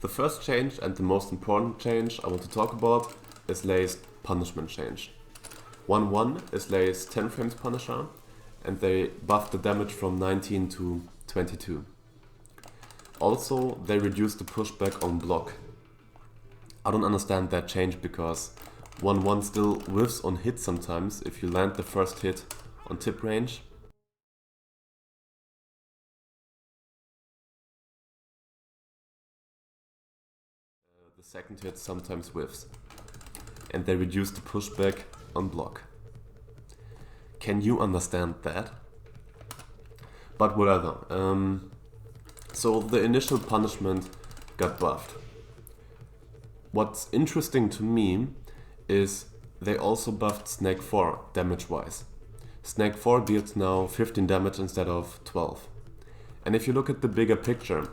The first change and the most important change I want to talk about is Lay's punishment change. 1-1 is Lay's 10 frames punisher, and they buffed the damage from 19 to 22. Also, they reduced the pushback on block. I don't understand that change because 1-1 still whiffs on hit sometimes if you land the first hit on tip range. The second hit sometimes whiffs. And they reduce the pushback on block. Can you understand that? But whatever. So the initial punishment got buffed. What's interesting to me is they also buffed Snake 4 damage-wise. Snake 4 deals now 15 damage instead of 12. And if you look at the bigger picture,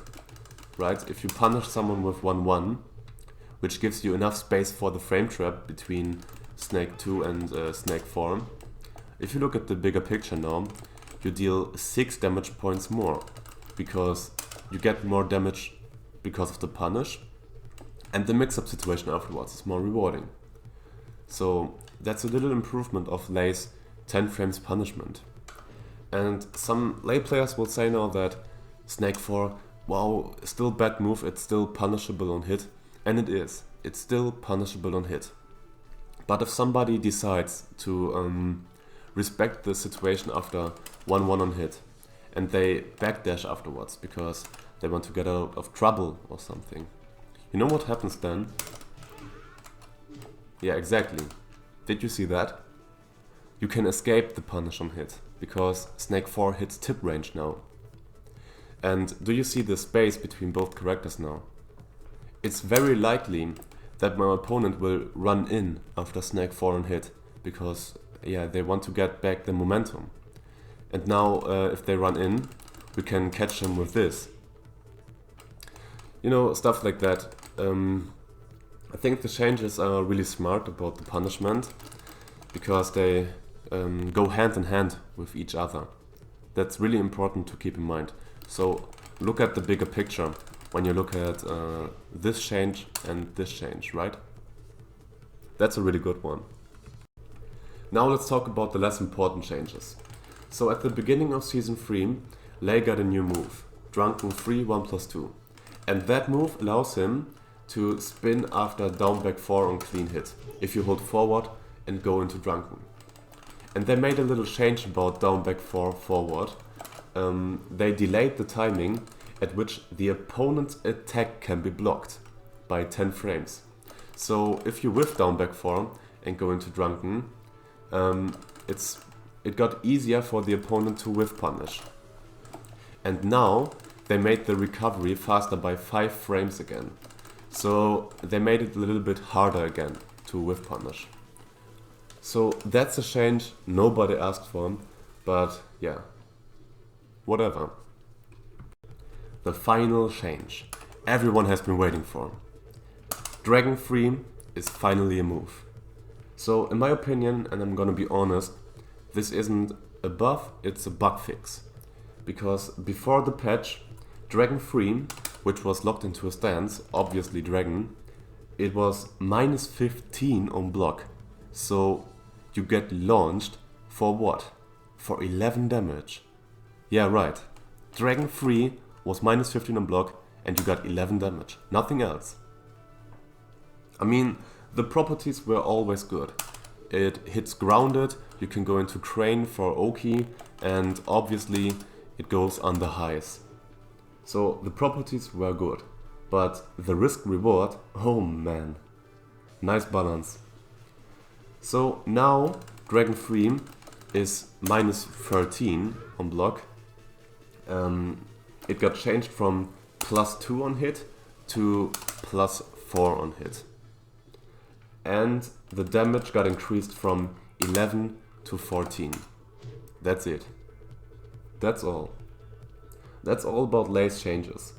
right, if you punish someone with 1-1, which gives you enough space for the frame trap between Snake 2 and Snake 4, if you look at the bigger picture now, you deal 6 damage points more, because you get more damage because of the punish, and the mix-up situation afterwards is more rewarding. So that's a little improvement of Lay's 10 frames punishment. And some Lay players will say now that Snake 4, wow, still bad move, it's still punishable on hit. And it is. It's still punishable on hit. But if somebody decides to respect the situation after 1-1 on hit, and they backdash afterwards because they want to get out of trouble or something, you know what happens then? Yeah, exactly. Did you see that? You can escape the punish on hit, because Snake 4 hits tip range now. And do you see the space between both characters now? It's very likely that my opponent will run in after Snake 4 on hit, because yeah, they want to get back the momentum. And now if they run in, we can catch them with this. You know, stuff like that. I think the changes are really smart about the punishment, because they go hand in hand with each other. That's really important to keep in mind. So look at the bigger picture when you look at this change and this change, right? That's a really good one. Now let's talk about the less important changes. So at the beginning of Season 3, Lay got a new move, Drunken 3 1+2. And that move allows him to spin after down back 4 on clean hit, if you hold forward and go into Drunken. And they made a little change about down back 4 forward. They delayed the timing at which the opponent's attack can be blocked by 10 frames. So if you whiff down back 4 and go into Drunken, it got easier for the opponent to whiff punish. And now they made the recovery faster by 5 frames again. So they made it a little bit harder again to whiff punish. So that's a change nobody asked for, but yeah, whatever. The final change everyone has been waiting for. Dragon 3 is finally a move. So in my opinion, and I'm gonna be honest, this isn't a buff, it's a bug fix. Because before the patch, Dragon 3, which was locked into a stance, obviously Dragon, it was -15 on block. So you get launched for what? For 11 damage. Yeah, right. Dragon 3 was -15 on block and you got 11 damage. Nothing else. I mean, the properties were always good. It hits grounded, you can go into Crane for Oki, and obviously it goes under highs. So the properties were good, but the risk reward, oh man, nice balance. So now Dragon 3 is -13 on block. It got changed from +2 on hit to +4 on hit. And the damage got increased from 11 to 14. That's it. That's all. That's all about Lay's changes.